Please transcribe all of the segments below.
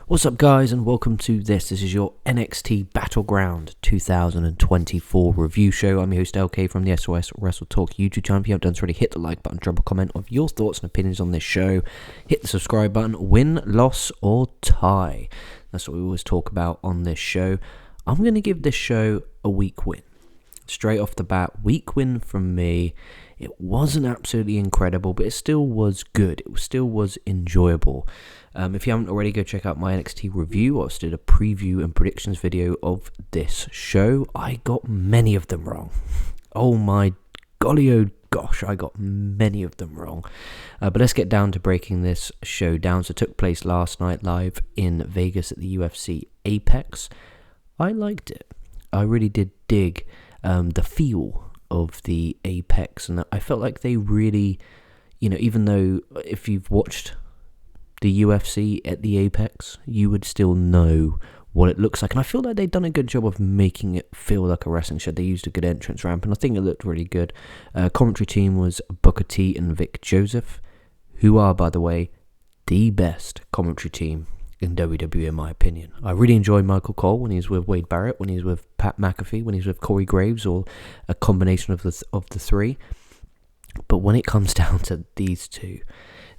What's up, guys, and welcome to this. This is your NXT Battleground 2024 review show. I'm your host, LK, from the SOS Wrestletalk YouTube channel. If you haven't done so already, hit the like button, drop a comment of your thoughts and opinions on this show. Hit the subscribe button, win, loss, or tie. That's what we always talk about on this show. I'm going to give this show a weak win. Straight off the bat, weak win from me. It wasn't absolutely incredible, but it still was good. It still was enjoyable. If you haven't already, go check out my NXT review. I just did a preview and predictions video of this show. I got many of them wrong. Oh my golly, oh gosh, I got many of them wrong. But let's get down to breaking this show down. So it took place last night live in Vegas at the UFC Apex. I liked it. I really did dig the feel of the Apex, and I felt like they really, even though if you've watched the UFC at the Apex, you would still know what it looks like, and I feel like they've done a good job of making it feel like a wrestling show. They used a good entrance ramp, and I think it looked really good. Commentary team was Booker T and Vic Joseph, who are, by the way, the best commentary team in WWE, in my opinion. I really enjoy Michael Cole when he's with Wade Barrett, when he's with Pat McAfee, when he's with Corey Graves, or a combination of the three. But when it comes down to these two,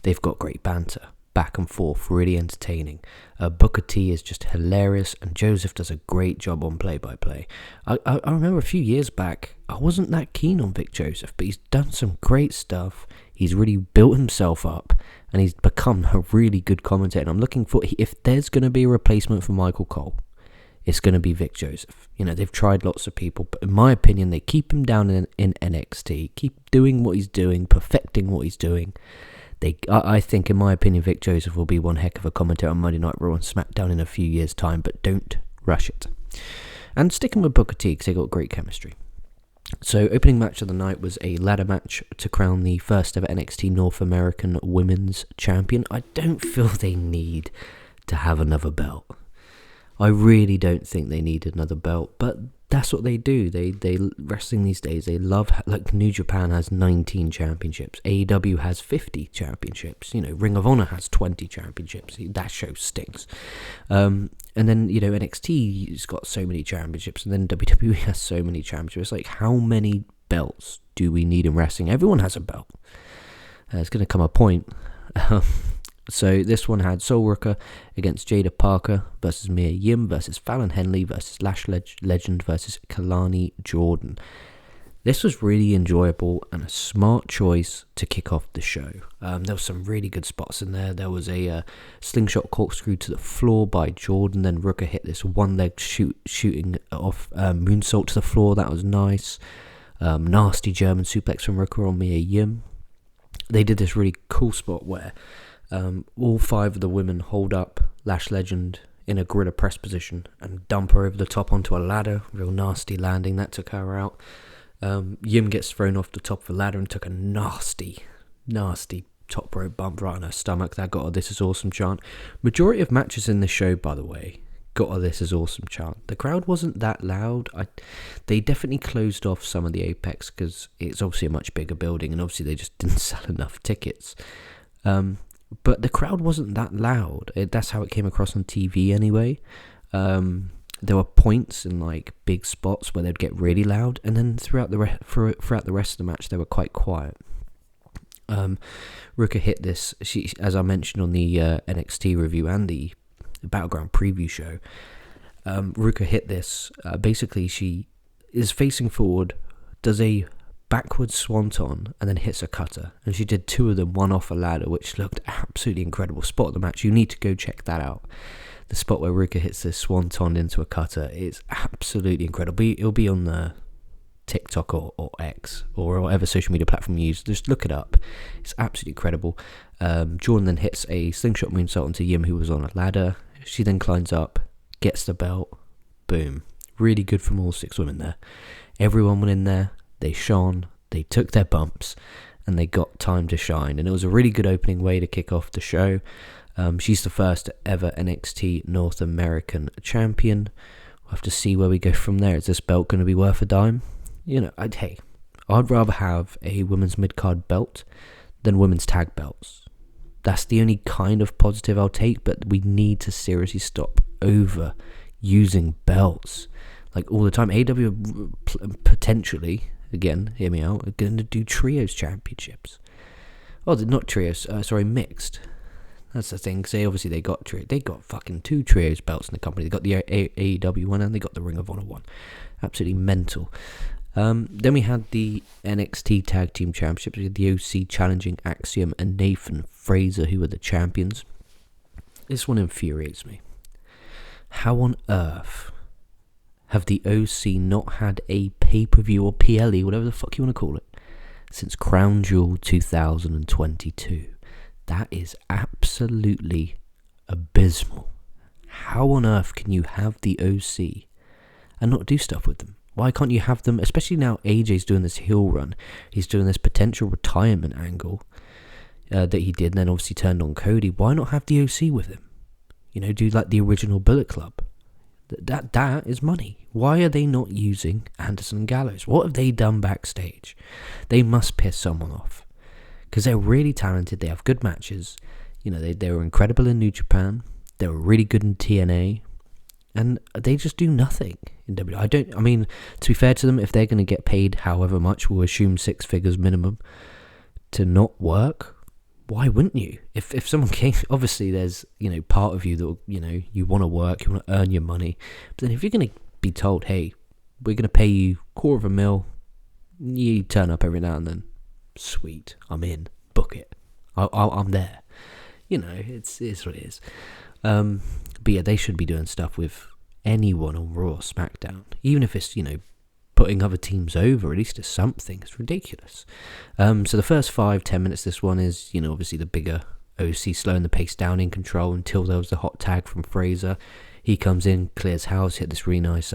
they've got great banter, back and forth, really entertaining. Booker T is just hilarious, and Joseph does a great job on play-by-play. I remember a few years back, I wasn't that keen on Vic Joseph, but he's done some great stuff. He's really built himself up, and he's become a really good commentator. And I'm looking for, if there's going to be a replacement for Michael Cole, it's going to be Vic Joseph. They've tried lots of people, but in my opinion, they keep him down in NXT, keep doing what he's doing, perfecting what he's doing. I think, in my opinion, Vic Joseph will be one heck of a commentator on Monday Night Raw and SmackDown in a few years' time, but don't rush it. And sticking with Booker T, because they got great chemistry. So, opening match of the night was a ladder match to crown the first ever NXT North American Women's Champion. I don't feel they need to have another belt. I really don't think they need another belt, but that's what they do. They wrestling these days, they love, like New Japan has 19 championships, AEW has 50 championships, Ring of Honor has 20 championships. That show stinks. And then, NXT's got so many championships, and then WWE has so many championships. Like, how many belts do we need in wrestling? Everyone has a belt. It's going to come a point. So this one had Sol Ruka against Jada Parker versus Mia Yim versus Fallon Henley versus Lash Legend versus Kalani Jordan. This was really enjoyable and a smart choice to kick off the show. There was some really good spots in there. There was a slingshot corkscrew to the floor by Jordan. Then Ruka hit this one-leg shooting off moonsault to the floor. That was nice. Nasty German suplex from Ruka on Mia Yim. They did this really cool spot where all five of the women hold up Lash Legend in a gorilla press position and dump her over the top onto a ladder. Real nasty landing. That took her out. Yim gets thrown off the top of the ladder and took a nasty top rope bump right on her stomach. That got a "This is awesome" chant. Majority of matches in this show, by the way, got a "This is awesome" chant. The crowd wasn't that loud. They definitely closed off some of the Apex because it's obviously a much bigger building, and obviously they just didn't sell enough tickets. But the crowd wasn't that loud. That's how it came across on TV anyway. There were points in like big spots where they'd get really loud, and then throughout the rest of the match they were quite quiet. Ruka hit this. She, as I mentioned on the NXT review and the Battleground preview show, Ruka hit this. Basically, she is facing forward, does a backwards swanton, and then hits a cutter, and she did two of them, one off a ladder, which looked absolutely incredible. Spot of the match, you need to go check that out. The spot where Ruka hits this swanton into a cutter is absolutely incredible. It'll be on the TikTok or X or whatever social media platform you use. Just look it up. It's absolutely incredible. Jordan then hits a slingshot moonsault onto Yim, who was on a ladder. She then climbs up, gets the belt, boom. Really good from all six women there. Everyone went in there. They shone, they took their bumps, and they got time to shine. And it was a really good opening way to kick off the show. She's the first ever NXT North American champion. We'll have to see where we go from there. Is this belt going to be worth a dime? I'd rather have a women's mid-card belt than women's tag belts. That's the only kind of positive I'll take, but we need to seriously stop over using belts like all the time. AEW potentially, again, hear me out, are going to do trios championships. Oh, not trios, mixed. That's the thing, because they got fucking 2 trios belts in the company. They got the AEW one and they got the Ring of Honor one. Absolutely mental. Then we had the NXT Tag Team Championships. We had the OC challenging Axiom and Nathan Fraser, who were the champions. This one infuriates me. How on earth have the OC not had a pay-per-view or PLE, whatever the fuck you want to call it, since Crown Jewel 2022? That is absolutely abysmal. How on earth can you have the OC and not do stuff with them? Why can't you have them, especially now AJ's doing this heel run, he's doing this potential retirement angle that he did, and then obviously turned on Cody. Why not have the OC with him? Do like the original Bullet Club. That is money. Why are they not using Anderson and Gallows? What have they done backstage? They must piss someone off, because they're really talented. They have good matches. They were incredible in New Japan. They were really good in TNA. And they just do nothing in WWE. To be fair to them, if they're going to get paid however much, we'll assume 6 figures minimum, to not work, why wouldn't you? If someone came, obviously there's, part of you that, you want to work, you want to earn your money. But then if you're going to be told, hey, we're going to pay you $250,000, you turn up every now and then, sweet, I'm in, book it. I'm there. It's what it is. But yeah, they should be doing stuff with anyone on Raw or SmackDown. Even if it's, putting other teams over, at least it's something. It's ridiculous. So the first 5-10 minutes, this one is, obviously the bigger OC slowing the pace down, in control, until there was the hot tag from Fraser. He comes in, clears house, hit this really nice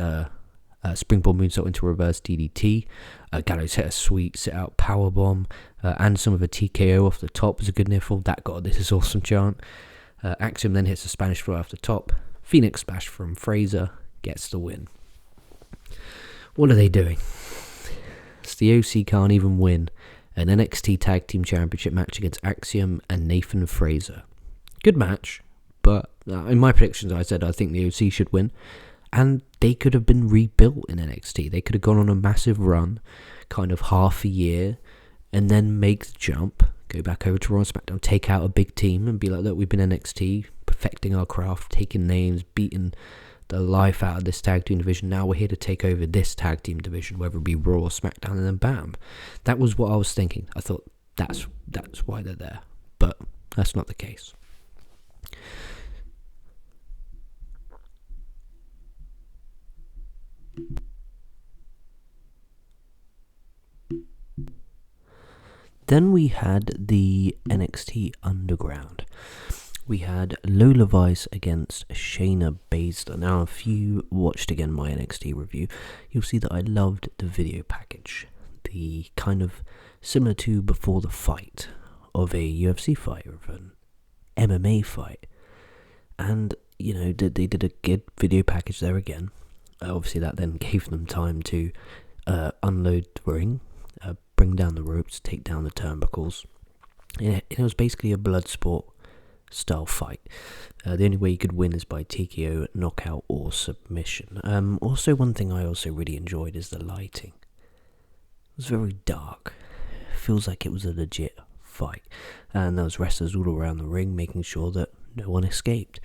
springboard moonsault into reverse DDT. Gallows hit a sweet sit-out powerbomb, and some of a TKO off the top was a good niffle. That got a "This is awesome" chant. Axiom then hits a Spanish fly off the top. Phoenix Splash from Fraser gets the win. What are they doing? So the OC can't even win an NXT Tag Team Championship match against Axiom and Nathan Fraser. Good match, but in my predictions I said I think the OC should win, and they could have been rebuilt in NXT. They could have gone on a massive run, kind of half a year, and then make the jump, go back over to Raw and SmackDown, take out a big team and be like, look, we've been NXT, perfecting our craft, taking names, beating the life out of this tag team division. Now we're here to take over this tag team division, whether it be Raw or SmackDown, and then bam. That was what I was thinking. I thought that's why they're there, but that's not the case. Then we had the NXT Underground. We had Lola Vice against Shayna Baszler. Now, if you watched again my NXT review, you'll see that I loved the video package. The kind of similar to before the fight of a UFC fight or of an MMA fight. And, they did a good video package there again. Obviously, that then gave them time to unload the ring, bring down the ropes, take down the turnbuckles. It was basically a blood sport style fight. The only way you could win is by TKO, knockout, or submission. Also, one thing I also really enjoyed is the lighting. It was very dark. It feels like it was a legit fight. And there was wrestlers all around the ring making sure that no one escaped.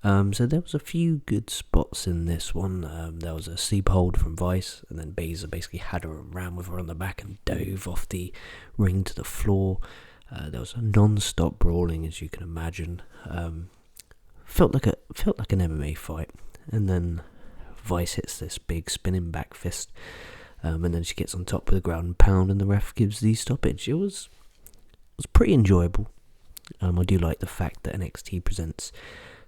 So there was a few good spots in this one. There was a sleep hold from Vice, and then Baszler basically had her and ran with her on the back and dove off the ring to the floor. There was a non-stop brawling, as you can imagine. Felt like an MMA fight, and then Vice hits this big spinning back fist, and then she gets on top of the ground and pound, and the ref gives the stoppage. It was pretty enjoyable. I do like the fact that NXT presents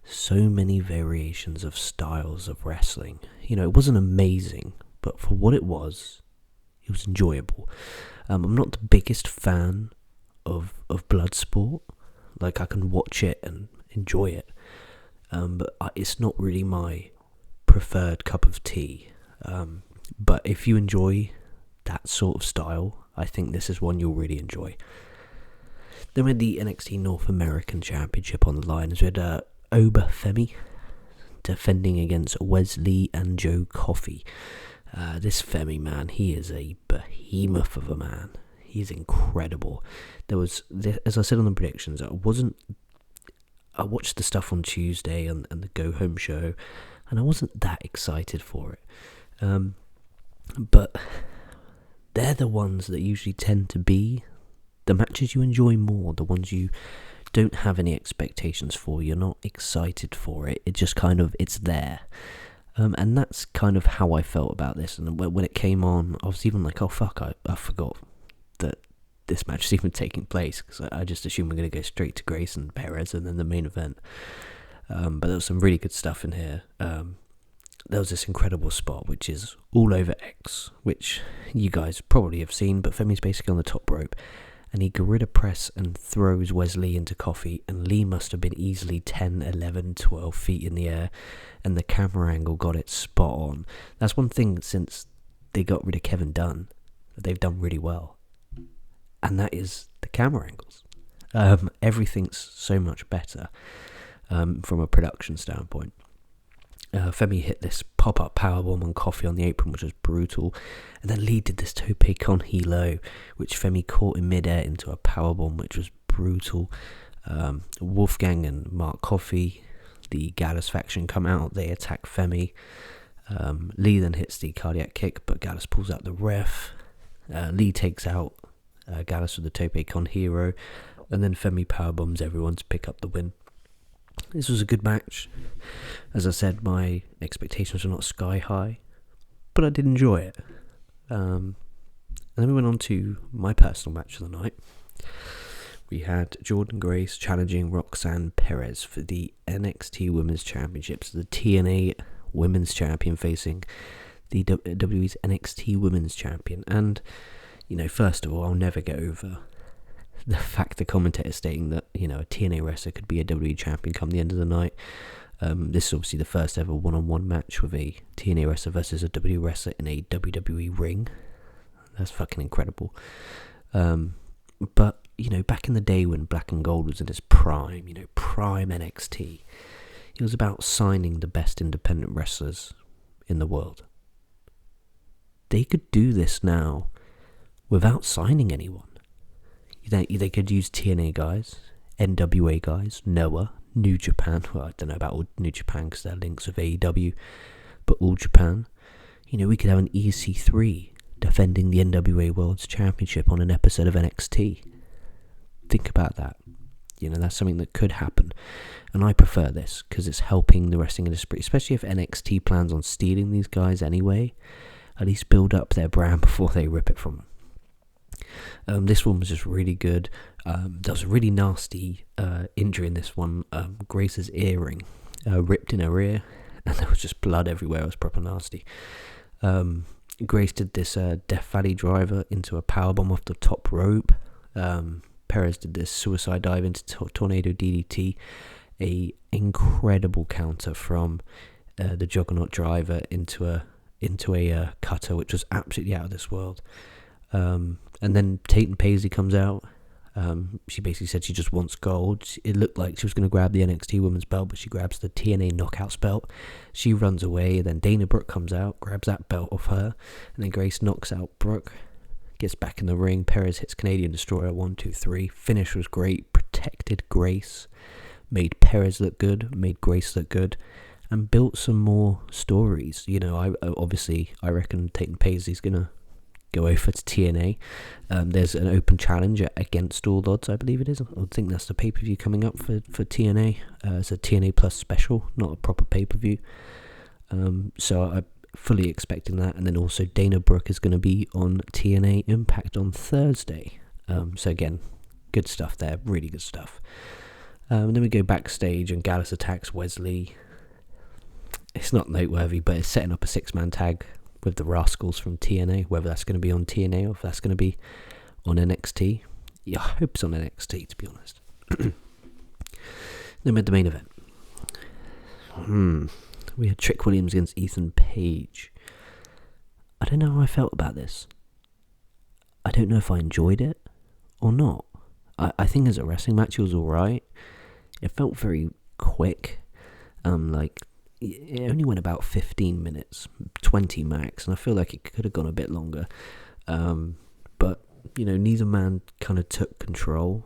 so many variations of styles of wrestling. It wasn't amazing, but for what it was enjoyable. I'm not the biggest fan of blood sport. Like, I can watch it and enjoy it, but it's not really my preferred cup of tea. But if you enjoy that sort of style, I think this is one you'll really enjoy. Then we had the NXT North American Championship on the line, as we had Oba Femi defending against Wesley and Joe Coffey. This Femi, man, he is a behemoth of a man. He's incredible. As I said on the predictions, I watched the stuff on Tuesday and the Go Home show, and I wasn't that excited for it. But they're the ones that usually tend to be the matches you enjoy more, the ones you don't have any expectations for, you're not excited for it, it just kind of, it's there. And that's kind of how I felt about this. And when it came on, I was even like, oh fuck, I forgot that this match is even taking place, because I just assumed we're going to go straight to Grayce and Perez and then the main event. But there was some really good stuff in here. There was this incredible spot, which is all over X, which you guys probably have seen, but Femi's basically on the top rope, and he gorilla press and throws Wesley into Coffey, and Lee must have been easily 10, 11, 12 feet in the air, and the camera angle got it spot on. That's one thing since they got rid of Kevin Dunn that they've done really well, and that is the camera angles. Everything's so much better from a production standpoint. Femi hit this pop-up powerbomb on Coffey on the apron, which was brutal, and then Lee did this tope con hilo, which Femi caught in midair into a powerbomb, which was brutal. Wolfgang and Mark Coffey, the Gallus faction, come out, they attack Femi. Lee then hits the cardiac kick, but Gallus pulls out the ref. Lee takes out Gallus with the tope con hero, and then Femi powerbombs everyone to pick up the win. This was a good match. As I said, my expectations were not sky high, but I did enjoy it. And then we went on to my personal match of the night. We had Jordynne Grace challenging Roxanne Perez for the NXT Women's Championship. So the TNA Women's Champion facing the WWE's NXT Women's Champion. And, first of all, I'll never get over the fact the commentator stating that, a TNA wrestler could be a WWE champion come the end of the night. This is obviously the first ever one-on-one match with a TNA wrestler versus a WWE wrestler in a WWE ring. That's fucking incredible. But, back in the day when Black and Gold was in its prime, prime NXT, it was about signing the best independent wrestlers in the world. They could do this now without signing anyone. They could use TNA guys, NWA guys, Noah, New Japan. Well, I don't know about New Japan because they're links with AEW, but All Japan. We could have an EC3 defending the NWA World's Championship on an episode of NXT. Think about that. That's something that could happen. And I prefer this because it's helping the wrestling industry, especially if NXT plans on stealing these guys anyway. At least build up their brand before they rip it from them. This one was just really good. There was a really nasty injury in this one. Grayce's earring ripped in her ear, and there was just blood everywhere. It was proper nasty. Grayce did this Death Valley driver into a powerbomb off the top rope. Perez did this suicide dive into tornado DDT. A incredible counter from the Juggernaut driver into a cutter, which was absolutely out of this world. And then Tatum Paisley comes out. She basically said she just wants gold. It looked like she was going to grab the NXT Women's belt, but she grabs the TNA Knockouts belt. She runs away. Then Dana Brooke comes out, grabs that belt off her, and then Grayce knocks out Brooke. Gets back in the ring. Perez hits Canadian Destroyer 1, 2, 3. Finish was great. Protected Grayce. Made Perez look good. Made Grayce look good. And built some more stories. I reckon Tatum Paisley's going to go over to TNA. There's an open challenge against all odds, I believe it is. I think that's the pay-per-view coming up for TNA. It's a TNA Plus special, not a proper pay-per-view. So I'm fully expecting that. And then also Dana Brooke is going to be on TNA Impact on Thursday. So again, good stuff there, really good stuff. And then we go backstage and Gallus attacks Wesley. It's not noteworthy, but it's setting up a 6-man tag with the Rascals from TNA, whether that's going to be on TNA or if that's going to be on NXT. Yeah, I hope it's on NXT, to be honest. Then we had the main event. We had Trick Williams against Ethan Page. I don't know how I felt about this. I don't know if I enjoyed it or not. I think as a wrestling match, it was alright. It felt very quick. It only went about 15 minutes, 20 max, and I feel like it could have gone a bit longer. But, neither man kind of took control.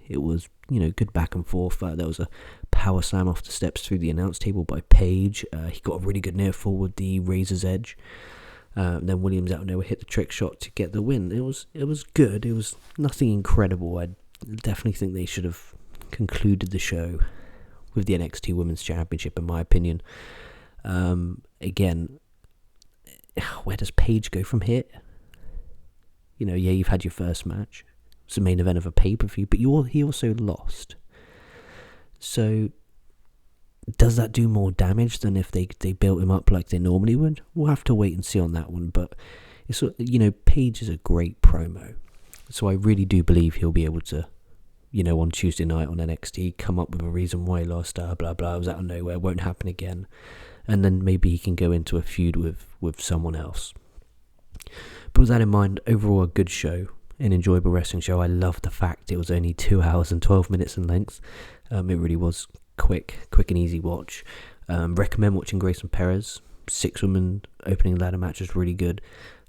It was, good back and forth. There was a power slam off the steps through the announce table by Page. He got a really good near fall with the Razor's Edge. Then Williams out of nowhere hit the trick shot to get the win. It was good. It was nothing incredible. I definitely think they should have concluded the show with the NXT Women's Championship, in my opinion. Again, where does Page go from here? You've had your first match. It's the main event of a pay-per-view, but he also lost. So, does that do more damage than if they built him up like they normally would? We'll have to wait and see on that one, but it's Page is a great promo. So I really do believe he'll be able to, on Tuesday night on NXT, come up with a reason why he lost, blah blah, it was out of nowhere, won't happen again. And then maybe he can go into a feud with someone else. But with that in mind, overall a good show, an enjoyable wrestling show. I love the fact it was only 2 hours and 12 minutes in length. It really was quick and easy watch. Recommend watching Grayce and Perez. 6-woman opening ladder match was really good.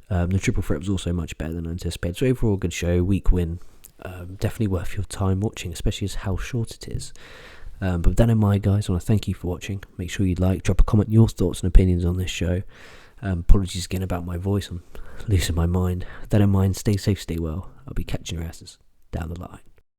The triple threat was also much better than anticipated. So overall good show, week win. Definitely worth your time watching, especially as how short it is. But with that in mind, guys, I want to thank you for watching. Make sure you drop a comment, your thoughts and opinions on this show. Apologies again about my voice, I'm losing my mind. With that in mind, stay safe, stay well. I'll be catching your asses down the line.